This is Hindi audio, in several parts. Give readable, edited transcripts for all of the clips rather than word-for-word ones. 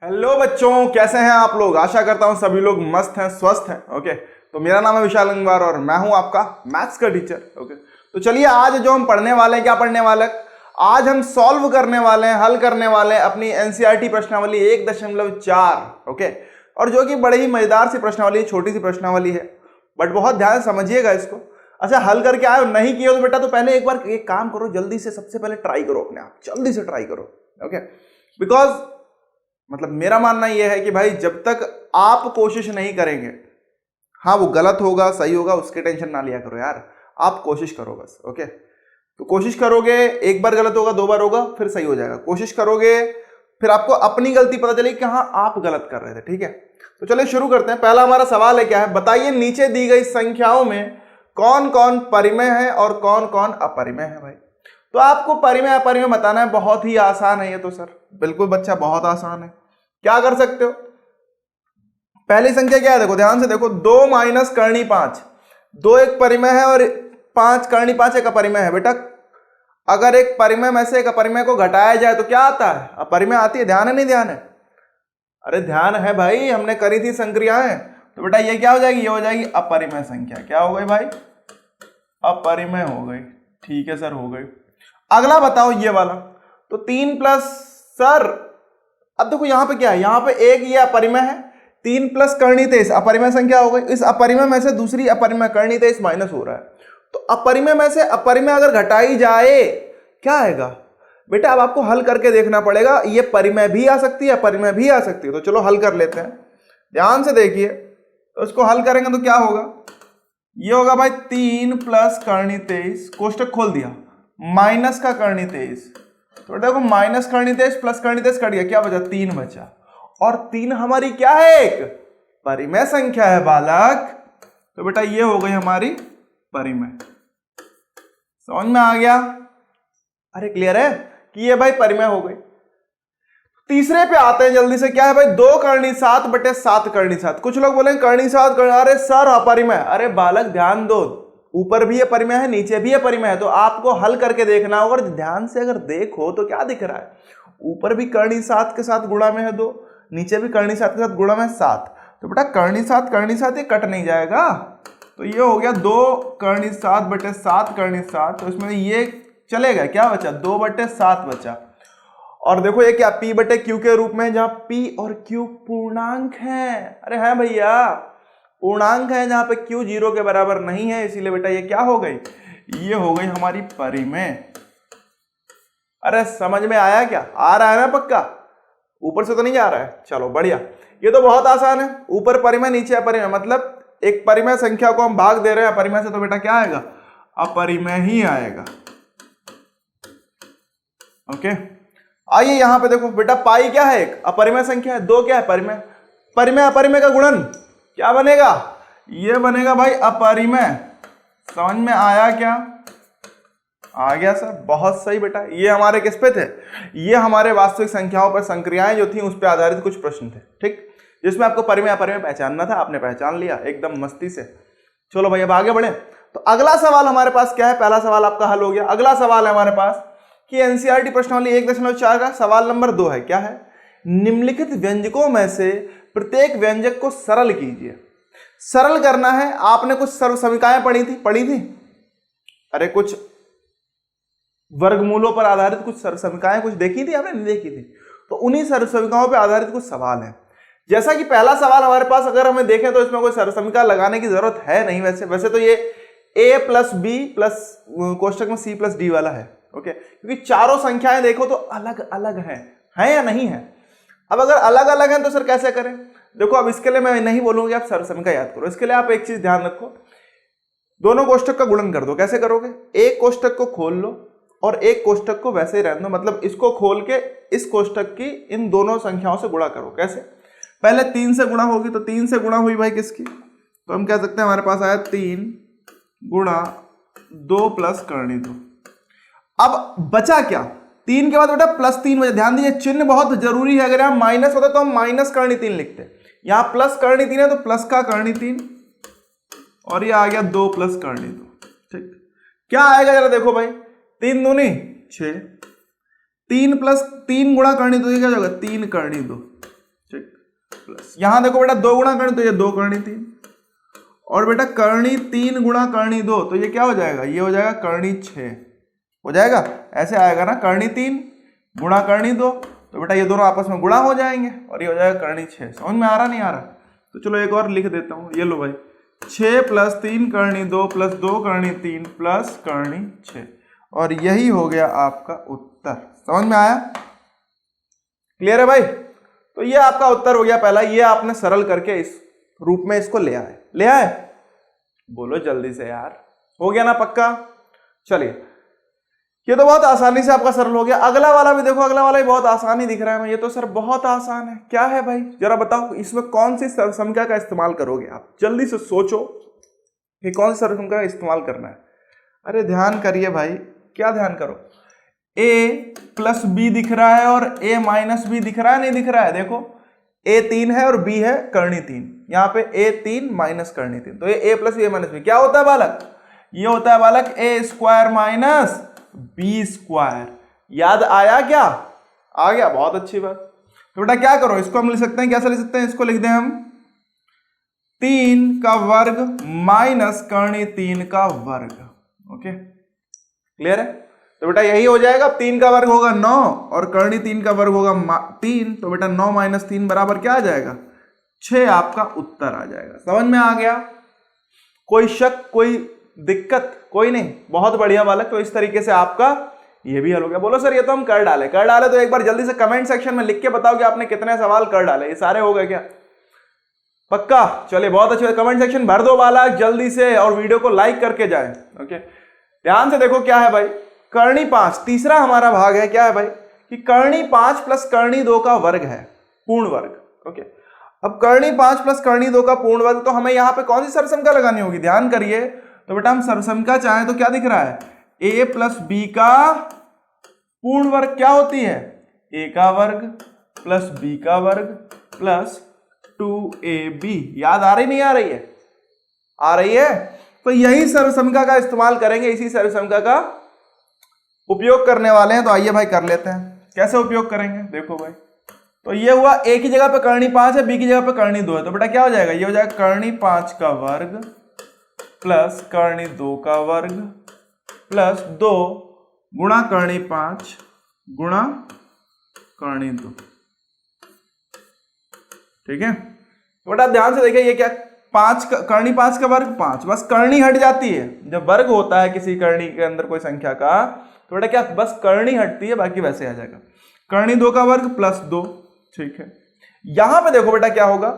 हेलो बच्चों, कैसे हैं आप लोग। आशा करता हूं सभी लोग मस्त हैं, स्वस्थ हैं। ओके, तो मेरा नाम है विशाल गंगवार और मैं हूं आपका मैथ्स का टीचर। ओके, तो चलिए आज जो हम पढ़ने वाले हैं, क्या पढ़ने वाले हैं, आज हम सॉल्व करने वाले हैं, हल करने वाले हैं अपनी एनसीईआरटी प्रश्नावली 1.4। ओके, और जो कि बड़ी ही मजेदार सी प्रश्नावली, छोटी सी प्रश्नावली है, बट बहुत ध्यान से समझिएगा इसको। अच्छा, हल करके आए नहीं किए तो बेटा तो पहले एक बार एक काम करो, जल्दी से सबसे पहले ट्राई करो, अपने आप जल्दी से ट्राई करो। ओके, बिकॉज मतलब मेरा मानना यह है कि भाई जब तक आप कोशिश नहीं करेंगे, हाँ वो गलत होगा सही होगा उसकी टेंशन ना लिया करो यार, आप कोशिश करो बस। ओके, तो कोशिश करोगे, एक बार गलत होगा, दो बार होगा, फिर सही हो जाएगा। कोशिश करोगे, फिर आपको अपनी गलती पता चलेगी कि हाँ आप गलत कर रहे थे। ठीक है, तो चलिए शुरू करते हैं। पहला हमारा सवाल है, क्या है, बताइए नीचे दी गई संख्याओं में कौन कौन परिमेय है और कौन कौन अपरिमेय है। भाई तो आपको परिमेय अपरिमेय बताना है, बहुत ही आसान है ये तो सर। बिल्कुल बच्चा, बहुत आसान है। क्या कर सकते हो, पहली संख्या क्या है, देखो ध्यान से देखो, 2 माइनस करनी 5, 2 एक परिमेय है और 5 करनी 5 एक अपरिमेय है। बेटा अगर एक परिमेय में से एक अपरिमेय को घटाया जाए तो क्या आता है, अपरिमेय आती है। ध्यान है नहीं ध्यान है, अरे ध्यान है भाई, हमने करी थी संक्रियाएं। तो बेटा ये क्या हो जाएगी, ये हो जाएगी अपरिमेय संख्या। क्या हो गई भाई, अपरिमेय हो गई। ठीक है सर, हो गई। अगला बताओ ये वाला, तो 3 प्लस सर, अब देखो यहां पे क्या है, यहां पे एक ये अपरिमेय है, 3 प्लस करनी 23 अपरिमेय संख्या हो गई। इस अपरिमेय में से दूसरी अपरिमेय करनी 23 माइनस हो रहा है, तो अपरिमेय में से अपरिमेय अगर घटाई जाए क्या आएगा बेटा, अब आपको हल करके देखना पड़ेगा। ये परिमेय भी आ सकती है, अपरिमेय भी आ सकती है। तो चलो हल कर लेते हैं, ध्यान से देखिए। तो इसको हल करेंगे तो क्या होगा, ये होगा भाई 3 प्लस करनी 23, कोष्टक खोल दिया, माइनस का करनी 23। तो देखो माइनस करनी 23 प्लस करनी 23 कट गया, क्या बचा, 3 बचा। और 3 हमारी क्या है, एक परिमेय संख्या है बालक। तो बेटा ये हो गई हमारी परिमेय। समझ में आ गया, अरे क्लियर है कि ये भाई परिमेय हो गई। तीसरे पे आते हैं जल्दी से, क्या है भाई, 2 करनी 7 बटे 7 करनी 7। कुछ लोग बोलेंगे करनी 7 करनी, अरे सर अपरिमेय। अरे बालक ध्यान दो, ऊपर भी ये परिमेय है, नीचे भी ये परिमेय है, तो आपको हल करके देखना होगा। ध्यान से अगर देखो तो क्या दिख रहा है, ऊपर भी करनी 7 के साथ गुणा में है 2, नीचे भी करनी 7 के साथ गुणा में 7। तो बेटा करनी 7 ये कट नहीं जाएगा, तो ये हो गया 2 करनी 7 बटे 7 करनी 7। तो इसमें ये चलेगा, क्या बचा, 2 बटे 7 बचा। और देखो ये क्या, P बटे Q के रूप में, जहां P और Q पूर्णांक है। अरे है भैया, पूर्णांक है जहां पे Q 0 के बराबर नहीं है, इसीलिए बेटा ये क्या हो गई, ये हो गई हमारी परिमेय। अरे समझ में आया क्या, आ रहा है ना पक्का, ऊपर से तो नहीं जा रहा है। चलो बढ़िया, ये तो बहुत आसान है। ऊपर परिमेय नीचे अपरिमेय, मतलब एक परिमेय संख्या को हम भाग दे रहे हैं अपरिमेय से, तो बेटा क्या आएगा, अपरिमेय ही आएगा। ओके, आइए यहां पे देखो बेटा, पाई क्या है, एक अपरिमेय संख्या है, 2 क्या है, परिमेय। परिमेय अपरिमेय का गुणन क्या बनेगा, ये बनेगा भाई अपरिमेय। समझ में आया क्या, आ गया सर, बहुत सही बेटा। ये हमारे किस पे थे, ये हमारे वास्तविक संख्याओं पर संक्रियाएं जो थी उस पर आधारित कुछ प्रश्न थे, ठीक, जिसमें आपको परिमेय अपरिमेय पहचानना था, आपने पहचान लिया एकदम मस्ती से। चलो भाई अब आगे बढ़े। तो अगला सवाल हमारे पास क्या है, पहला सवाल आपका हल हो गया। अगला सवाल है हमारे पास कि एनसीईआरटी प्रश्नावली 1.4 का सवाल नंबर 2 है। क्या है, निम्नलिखित व्यंजकों में से प्रत्येक व्यंजक को सरल कीजिए। सरल करना है, आपने कुछ सर्व समीकरण पढ़ी थी। अरे कुछ वर्गमूलों पर आधारित कुछ सर्व समीकरण कुछ देखी थी आपने, नहीं देखी थी, तो उन्हीं सर्व समीकरणों पर आधारित कुछ सवाल है। जैसा कि पहला सवाल हमारे पास अगर हमें देखें तो इसमें कोई सर्व समीकरण लगाने की जरूरत है नहीं, वैसे तो ये a प्लस बी प्लस कोष्टक में c प्लस डी वाला है। ओके, क्योंकि चारों संख्याएं देखो तो अलग अलग हैं या नहीं है। अब अगर अलग अलग हैं तो सर कैसे करें, देखो अब इसके लिए मैं नहीं बोलूंगी आप सर्व समीकरण याद करो, इसके लिए आप एक चीज ध्यान रखो, दोनों कोष्टक का गुणन कर दो। कैसे करोगे, एक कोष्टक को खोल लो और एक कोष्टक को वैसे ही रहने दो, मतलब इसको खोल के इस कोष्टक की इन दोनों संख्याओं से गुणा करो। कैसे, पहले 3 से गुणा होगी, तो 3 से गुणा हुई भाई किसकी, तो हम कह सकते हैं हमारे पास आया 3 गुणा 2 प्लस करनी 2। अब बचा क्या, 3 के बाद बेटा प्लस 3 बचा। ध्यान दीजिए चिन्ह बहुत जरूरी है, अगर यहाँ माइनस होता तो हम माइनस करनी 3 लिखते, यहाँ प्लस करनी 3 है तो प्लस का करनी 3, और ये आ गया 2 प्लस करनी 2। ठीक, क्या आएगा जरा देखो भाई, 3 दूनी 6, 3 प्लस 3 गुणा करनी 2, क्या होगा 3 करनी 2, प्लस यहां देखो बेटा 2 गुणा करनी तो ये 2 करनी 3 और बेटा करनी 3 गुणा करनी 2 तो ये क्या हो जाएगा, ये हो जाएगा करनी 6 हो जाएगा, ऐसे आएगा ना, करनी 3 गुणा करनी 2 तो बेटा ये दोनों आपस में गुणा हो जाएंगे और ये हो जाएगा करनी 6। समझ में आ रहा नहीं आ रहा? तो चलो एक और लिख देता हूँ, ये लो भाई 6 प्लस 3 करनी 2 प्लस 2 करनी 3 प्लस करनी 6 और यही हो गया आपका उत्तर। समझ में आया? क्लियर है भाई? तो ये आपका उत्तर हो गया पहला, ये आपने सरल करके इस रूप में इसको ले आए। ले आए? बोलो जल्दी से यार, हो गया ना पक्का? चलिए ये तो बहुत आसानी से आपका सरल हो गया। अगला वाला भी देखो, अगला वाला भी बहुत आसानी दिख रहा है। ये तो सर बहुत आसान है, क्या है भाई जरा बताओ, इसमें कौन सी सर्वसंख्या का इस्तेमाल करोगे आप? जल्दी से सोचो कि कौन सी सर्वसंख्या का इस्तेमाल करना है। अरे ध्यान करिए भाई, क्या ध्यान करो, a प्लस बी दिख रहा है और a माइनस बी दिख रहा है, नहीं दिख रहा है? देखो a 3 है और b है करनी 3, यहाँ पे a 3 माइनस करनी 3 तो ये a plus B minus B क्या होता है बालक? ये होता है बालक a square minus B square. याद आया क्या? आ गया, बहुत अच्छी बात। तो बेटा क्या करो, इसको हम लिख सकते हैं, कैसे लिख सकते हैं? इसको लिख दें हम 3 का वर्ग माइनस करनी 3 का वर्ग। ओके क्लियर है? तो बेटा यही हो जाएगा, 3 का वर्ग होगा 9 और करनी 3 का वर्ग होगा 3 तो बेटा 9 माइनस 3 बराबर क्या आ जाएगा? 6 आपका उत्तर आ जाएगा। समझ में आ गया? कोई शक, कोई दिक्कत? कोई नहीं, बहुत बढ़िया बालक। तो इस तरीके से आपका ये भी हल हो गया। बोलो सर ये तो हम कर डाले तो एक बार जल्दी से कमेंट सेक्शन में लिख के बताओ कि आपने कितने सवाल कर डाले। ये सारे हो गए क्या? पक्का? चलिए बहुत अच्छे, कमेंट सेक्शन भर दो बालक जल्दी से और वीडियो को लाइक करके जाए। ओके ध्यान से देखो क्या है भाई, करनी 5 तीसरा हमारा भाग है। क्या है भाई कि करनी 5 प्लस करनी 2 का वर्ग है, पूर्ण वर्ग। ओके अब करनी 5 प्लस करनी 2 का पूर्ण वर्ग, तो हमें यहां पे कौन सी सर्वसंख्या लगानी होगी? ध्यान करिए, तो बेटा हम सर्वसंख्या चाहें तो क्या दिख रहा है? a प्लस बी का पूर्ण वर्ग क्या होती है? a का वर्ग प्लस b का वर्ग प्लस 2ab। याद आ रही नहीं आ रही है? आ रही है। तो यही सर्वसंख्या का इस्तेमाल करेंगे, इसी सर्वसंख्या का उपयोग करने वाले हैं। तो आइए भाई कर लेते हैं, कैसे उपयोग करेंगे देखो भाई। तो ये हुआ a की जगह पे करनी 5 है, b की जगह पे करनी 2 है, तो बेटा क्या हो जाएगा? ये हो जाएगा करनी 5 का वर्ग प्लस करनी 2 का वर्ग प्लस 2 गुणा करनी 5 गुणा करनी 2। ठीक है, तो बेटा ध्यान से देखिए, ये क्या 5 का करनी 5 का वर्ग 5, बस करनी हट जाती है। जब वर्ग होता है किसी करनी के अंदर कोई संख्या का, तो बेटा क्या बस करनी हटती है, बाकी वैसे आ जाएगा। करनी 2 का वर्ग प्लस 2। ठीक है, यहां पे देखो बेटा क्या होगा,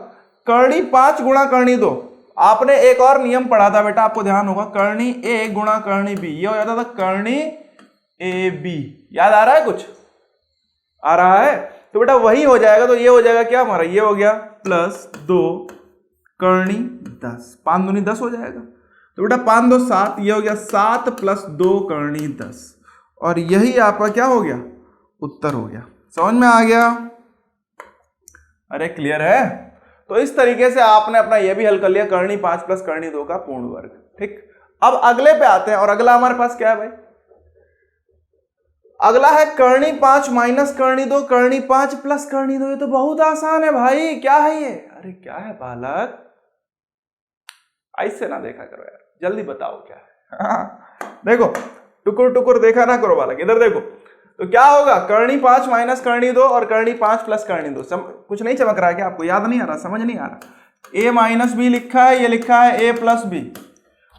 करनी 5 गुणा करनी 2। आपने एक और नियम पढ़ा था बेटा, आपको ध्यान होगा, करनी a गुणा करनी b, ये हो जाता था करनी ab। याद आ रहा है? कुछ आ रहा है? तो बेटा वही हो जाएगा। तो ये हो जाएगा क्या हमारा? ये हो गया प्लस 2 करनी 10, 5 दूनी 10 हो जाएगा। तो बेटा 5 2 7, ये हो गया 7 प्लस 2 करनी 10 और यही आपका क्या हो गया? उत्तर हो गया। समझ में आ गया? अरे क्लियर है? तो इस तरीके से आपने अपना ये भी हल कर लिया, करनी 5 प्लस करनी 2 का पूर्ण वर्ग। ठीक, अब अगले पे आते हैं और अगला हमारे पास क्या है भाई? अगला है करनी 5 माइनस करनी 2 करनी 5 प्लस करनी 2। ये तो बहुत आसान है भाई, क्या है ये? अरे क्या है बालक, ऐसे ना देखा करो यार, जल्दी बताओ क्या है। देखो टुकुर टुकुर देखा ना करो बालक, इधर देखो। तो क्या होगा? करनी 5 माइनस करनी 2 और करनी 5 प्लस करनी 2। कुछ नहीं चमक रहा है क्या? आपको याद नहीं आ रहा, समझ नहीं आ रहा? a माइनस बी लिखा है, ये लिखा है a प्लस बी,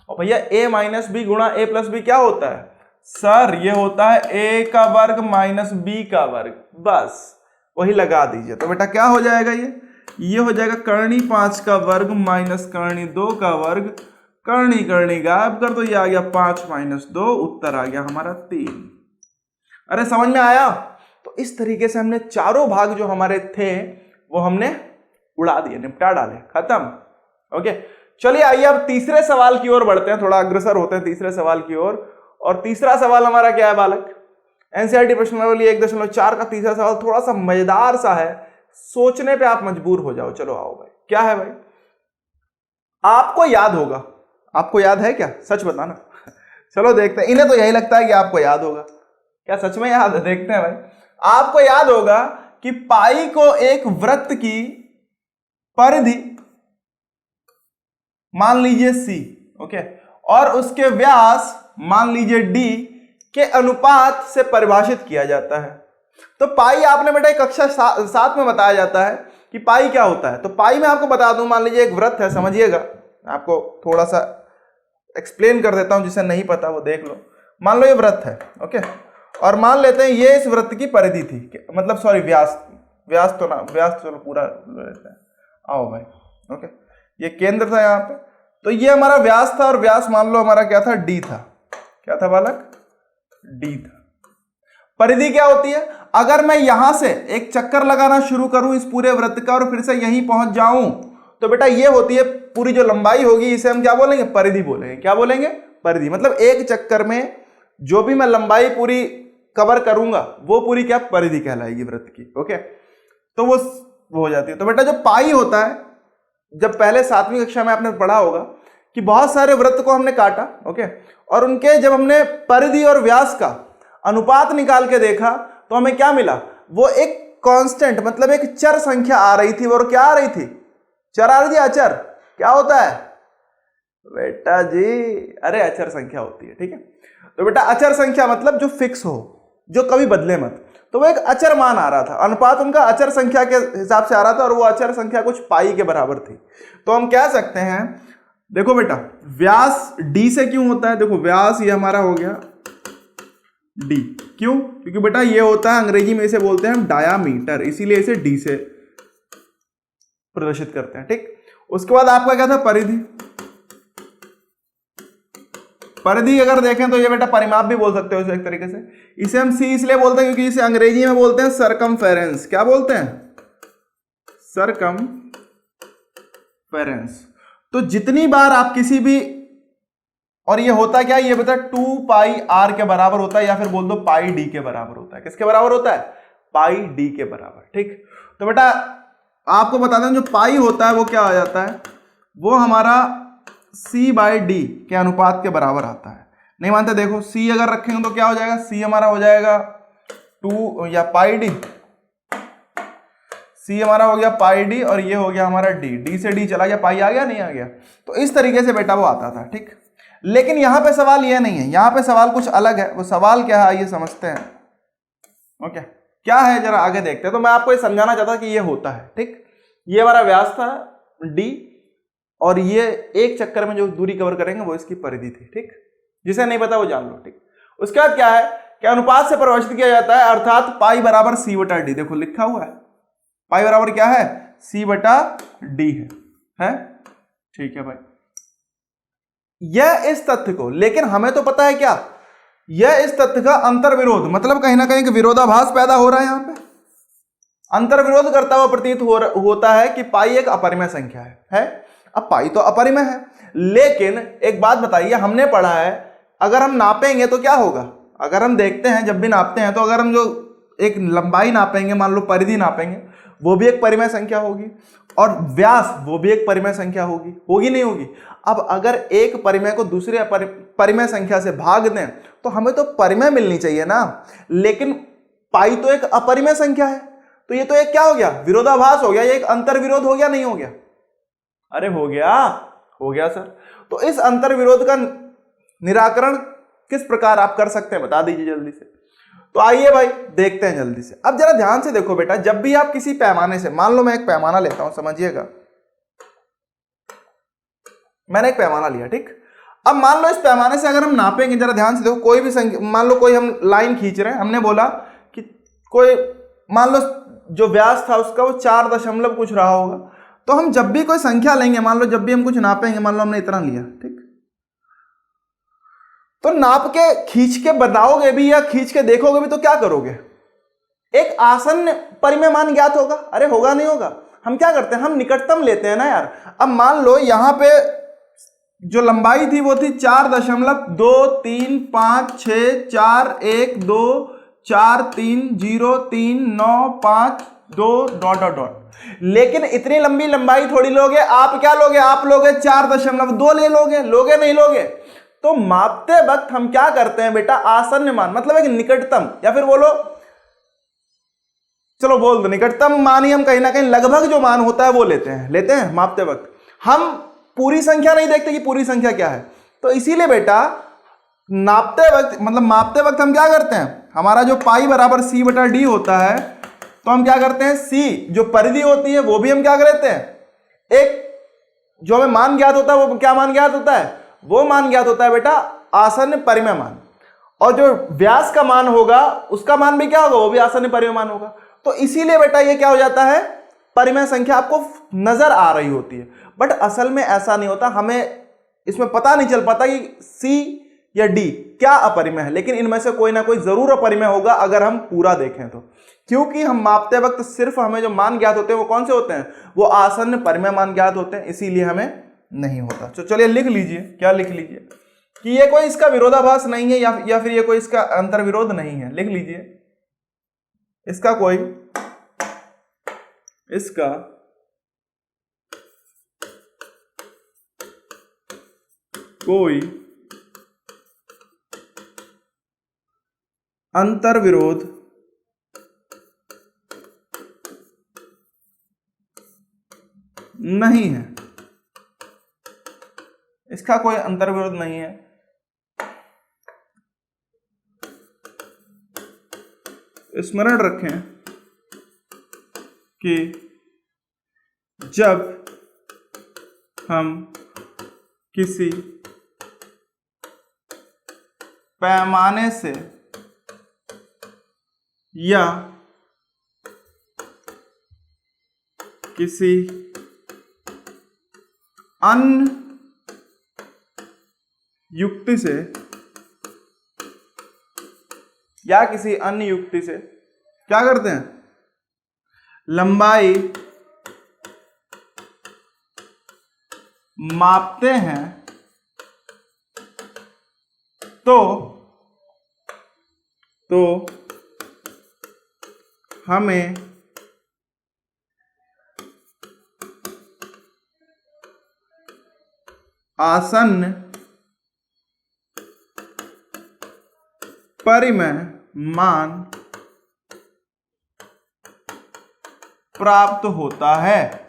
और भैया a माइनस बी गुणा a प्लस बी क्या होता है सर? ये होता है a का वर्ग माइनस b का वर्ग, बस वही लगा दीजिए। तो बेटा क्या हो जाएगा? ये हो जाएगा करनी 5 का वर्ग माइनस करनी 2 का वर्ग, करनी करनी गायब कर दो, ये आ गया 5 माइनस 2, उत्तर आ गया हमारा 3। अरे समझ में आया? तो इस तरीके से हमने चारों भाग जो हमारे थे वो हमने उड़ा दिए, निपटा डाले, खत्म। ओके चलिए आइए अब तीसरे सवाल की ओर बढ़ते हैं, थोड़ा अग्रसर होते हैं तीसरे सवाल की ओर। और तीसरा सवाल हमारा क्या है बालक? एनसीईआरटी प्रश्नावली 1.4 का तीसरा सवाल थोड़ा सा मजेदार सा है, सोचने पे आप मजबूर हो जाओ। चलो आओ भाई, क्या है भाई? आपको याद होगा, आपको याद है क्या? सच बताना। चलो देखते हैं, इन्हें तो यही लगता है कि आपको याद होगा, क्या सच में याद है? देखते हैं भाई। आपको याद होगा कि पाई को एक वृत्त की परिधि मान लीजिए C, ओके, और उसके व्यास मान लीजिए D के अनुपात से परिभाषित किया जाता है। तो पाई आपने बेटा कक्षा 7 में बताया जाता है कि पाई क्या होता है। तो पाई मैं आपको बता दूं, मान लीजिए एक वृत्त है, समझिएगा, आपको थोड़ा सा एक्सप्लेन कर देता हूं, जिसे नहीं पता वो देख लो। मान लो ये वृत्त है, ओके, और मान लेते हैं ये इस वृत्त की परिधि थी, मतलब सॉरी व्यास, व्यास चलो पूरा लेते हैं, आओ भाई, ओके, ये केंद्र था यहाँ पे, तो ये हमारा व्यास था, और व्यास मान लो हमारा क्या था, डी था। क्या था बालक? डी था। परिधि क्या होती है? अगर मैं यहां से एक चक्कर लगाना शुरू करूं इस पूरे वृत्त का और फिर से यहीं पहुंच जाऊं, तो बेटा ये होती है पूरी जो लंबाई होगी, इसे हम क्या बोलेंगे? परिधि बोलेंगे। क्या बोलेंगे? परिधि। मतलब एक चक्कर में जो भी मैं लंबाई पूरी कवर करूंगा वो पूरी क्या? परिधि कहलाएगी वृत्त की। ओके, तो वो हो जाती है। तो बेटा जो पाई होता है, जब पहले 7वीं कक्षा में आपने पढ़ा होगा कि बहुत सारे वृत्त को हमने काटा, ओके, और उनके जब हमने परिधि और व्यास का अनुपात निकाल के देखा तो हमें क्या मिला? वो एक कांस्टेंट, मतलब एक चर संख्या आ रही थी। और क्या आ रही थी? चर आ रही थी। अचर क्या होता है बेटा जी? अरे अचर संख्या होती है, ठीक है। तो बेटा अचर संख्या मतलब जो फिक्स हो, जो कभी बदले मत। तो वो एक अचर मान आ रहा था, अनुपात उनका अचर संख्या के हिसाब से आ रहा था, और वो अचर संख्या कुछ पाई के बराबर थी। तो हम कह सकते हैं, देखो बेटा, व्यास डी से क्यों होता है? देखो व्यास ये हमारा हो गया डी। क्यों? क्योंकि बेटा ये होता है, अंग्रेजी में इसे बोलते हैं हम डायामीटर, इसीलिए इसे डी से प्रदर्शित करते हैं, ठीक। उसके बाद आपका क्या था? परिधि। परिधि अगर देखें तो ये बेटा परिमाप भी बोल सकते हो इसे एक तरीके से। इसे हम सी इसलिए बोलते हैं क्योंकि इसे अंग्रेजी में बोलते हैं सरकमफेरेंस। क्या बोलते हैं? सरकमफेरेंस। तो जितनी बार आप किसी भी, और ये होता क्या, ये बता 2 पाई आर के बराबर होता है, या फिर बोल दो पाई डी के बराबर होता है। किसके बराबर होता है? पाई डी के बराबर, ठीक। तो बेटा आपको बता दें, जो पाई होता है वो क्या आ जाता है? वो हमारा सी बाई डी के अनुपात के बराबर आता है। नहीं मानते? देखो सी अगर रखेंगे तो क्या हो जाएगा? सी हमारा हो जाएगा 2 या पाई डी, सी हमारा हो गया पाई डी, और ये हो गया हमारा डी। डी से डी चला गया, पाई आ गया, नहीं आ गया? तो इस तरीके से बेटा वो आता था, ठीक। लेकिन यहां पे सवाल ये नहीं है, यहां पे सवाल कुछ अलग है। वो सवाल क्या है आइए समझते हैं। ओके, क्या है जरा आगे देखते हैं। तो मैं आपको ये समझाना चाहता कि ये होता है, ठीक। ये हमारा व्यास था डी, और ये एक चक्कर में जो दूरी कवर करेंगे वो इसकी परिधि थी, ठीक। जिसे नहीं पता वो जान लो, ठीक। उसके बाद क्या है कि अनुपात से परिभाषित किया जाता है, अर्थात पाई बराबर सी बटा डी। देखो लिखा हुआ है, पाई बराबर क्या है? सी बटा डी है? ठीक है भाई। यह इस तथ्य को, लेकिन हमें तो पता है क्या, यह इस तथ्य का अंतर्विरोध, मतलब कहीं ना कहीं विरोधाभास पैदा हो रहा है। यहां पे अंतर्विरोध करता हुआ प्रतीत होता है कि पाई एक अपरिमेय संख्या है? अब पाई तो अपरिमेय है, लेकिन एक बात बताइए, हमने पढ़ा है अगर हम नापेंगे तो क्या होगा? अगर हम देखते हैं, जब भी नापते हैं, तो अगर हम जो एक लंबाई नापेंगे, मान लो परिधि नापेंगे, वो भी एक परिमेय संख्या होगी, और व्यास वो भी एक परिमेय संख्या होगी। होगी नहीं होगी? अब अगर एक परिमेय को दूसरे परिमेय संख्या से भाग दें तो हमें तो परिमेय मिलनी चाहिए ना, लेकिन पाई तो एक अपरिमेय संख्या है। तो ये तो एक क्या हो गया? विरोधाभास हो गया, ये एक अंतर्विरोध हो गया, नहीं हो गया? अरे हो गया, हो गया सर। तो इस अंतर्विरोध का निराकरण किस प्रकार आप कर सकते हैं, बता दीजिए जल्दी से। तो आइए भाई देखते हैं जल्दी से। अब जरा ध्यान से देखो बेटा, जब भी आप किसी पैमाने से, मान लो मैं एक पैमाना लेता हूं, समझिएगा, मैंने एक पैमाना लिया, ठीक। अब मान लो इस पैमाने से अगर हम नापेंगे, जरा ध्यान से देखो, कोई भी संख्या, मान लो कोई हम लाइन खींच रहे हैं, हमने बोला कि कोई, मान लो जो व्यास था उसका वो 4 दशमलव कुछ रहा होगा। तो हम जब भी कोई संख्या लेंगे, मान लो जब भी हम कुछ नापेंगे, मान लो हमने इतना लिया, ठीक, तो नाप के खींच के बताओगे भी या खींच के देखोगे भी तो क्या करोगे? एक आसन्न परिमेय मान ज्ञात होगा। अरे होगा नहीं होगा? हम क्या करते हैं, हम निकटतम लेते हैं ना यार। अब मान लो यहां पे जो लंबाई थी वो थी 4.23564103952 ... लेकिन इतनी लंबी लंबाई थोड़ी लोगे आप। क्या लोगे आप? लोगे 4.2 ले लोगे? लोगे नहीं लोगे? तो मापते वक्त हम क्या करते हैं बेटा, आसन्न मान, मतलब एक निकटतम, या फिर बोलो चलो बोल दो, निकटतम मान ही हम कहीं ना कहीं लगभग जो मान होता है वो लेते हैं मापते वक्त। हम पूरी संख्या नहीं देखते कि पूरी संख्या क्या है। तो इसीलिए बेटा नापते वक्त मतलब मापते वक्त हम क्या करते हैं, हमारा जो पाई बराबर सी बटा डी होता है, तो हम क्या करते हैं, सी जो परिधि होती है वो भी हम क्या कर लेते हैं, एक जो हमें मान ज्ञात होता है वो क्या मान ज्ञात होता है, वो मान ज्ञात होता है बेटा आसन्न परिमेय मान। और जो व्यास का मान होगा उसका मान भी क्या होगा, वो भी आसन्न परिमेय मान होगा। तो इसीलिए बेटा ये क्या हो जाता है, परिमेय संख्या आपको नजर आ रही होती है, बट असल में ऐसा नहीं होता। हमें इसमें पता नहीं चल पाता कि सी या डी क्या अपरिमेय है, लेकिन इनमें से कोई ना कोई जरूर अपरिमेय होगा अगर हम पूरा देखें तो। क्योंकि हम मापते वक्त सिर्फ हमें जो मान ज्ञात होते हैं वो कौन से होते हैं, वो आसन्न परिमेय मान ज्ञात होते हैं, इसीलिए हमें नहीं होता। तो चलिए लिख लीजिए, क्या लिख लीजिए कि ये कोई इसका विरोधाभास नहीं है या फिर ये कोई इसका अंतर्विरोध नहीं है। लिख लीजिए इसका कोई अंतर्विरोध नहीं है, इसका कोई अंतर्विरोध नहीं है। स्मरण रखें कि जब हम किसी पैमाने से या किसी अन्य युक्ति से क्या करते हैं, लंबाई मापते हैं, तो हमें आसन्न परिमेय मान प्राप्त होता है।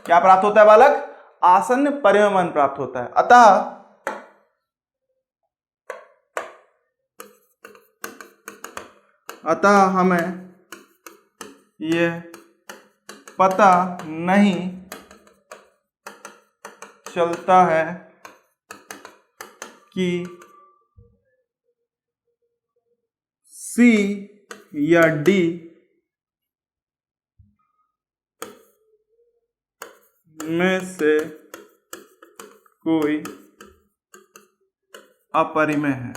क्या प्राप्त होता है बालक, आसन्न परिमेय मान प्राप्त होता है। अतः हमें यह पता नहीं चलता है कि सी या डी में से कोई अपरिमेय है।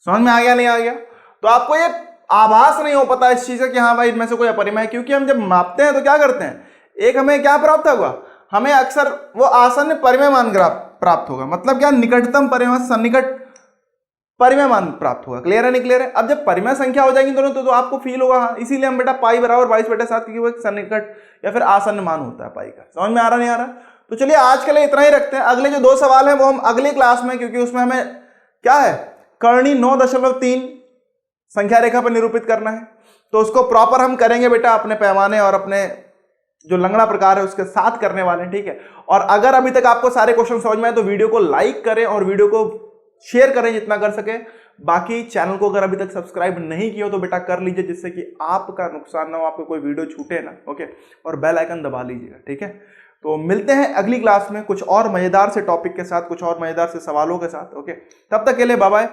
समझ में आ गया नहीं आ गया? तो आपको ये आभास नहीं हो पता इस चीज का कि हाँ भाई इनमें से कोई अपरिमेय है, क्योंकि हम जब मापते हैं तो क्या करते हैं, एक हमें क्या प्राप्त होगा, हमें अक्सर वो आसन्न परिमेय मान प्राप्त होगा। मतलब क्या, निकटतम परिमेय सन्निकट परिमेय मान प्राप्त होगा। क्लियर है नहीं क्लियर है? अब जब परिमेय संख्या हो जाएगी दोनों तो आपको फील होगा, हाँ इसीलिए हम बेटा पाई बराबर 22/7 क्योंकि वो एक सन्निकट या फिर आसन्न मान होता है पाई का। समझ में आ रहा नहीं आ रहा? तो चलिए आज के लिए इतना ही रखते हैं। अगले जो 2 सवाल हैं वो हम अगली क्लास में, क्योंकि उसमें हमें क्या है, कर्णी 9.3 संख्या रेखा पर निरूपित करना है, तो उसको प्रॉपर हम करेंगे बेटा अपने पैमाने और अपने जो लंगड़ा प्रकार है उसके साथ करने वाले हैं, ठीक है। और अगर अभी तक आपको सारे क्वेश्चन समझ में आए तो वीडियो को लाइक करें और वीडियो को शेयर करें जितना कर सके। बाकी चैनल को अगर अभी तक सब्सक्राइब नहीं किया तो बेटा कर लीजिए, जिससे कि आपका नुकसान ना हो, आपको कोई वीडियो छूटे ना, ओके। और बेल आइकन दबा लीजिएगा, ठीक है। तो मिलते हैं अगली क्लास में कुछ और मजेदार से टॉपिक के साथ, कुछ और मजेदार से सवालों के साथ, ओके। तब तक के लिए बाय बाय।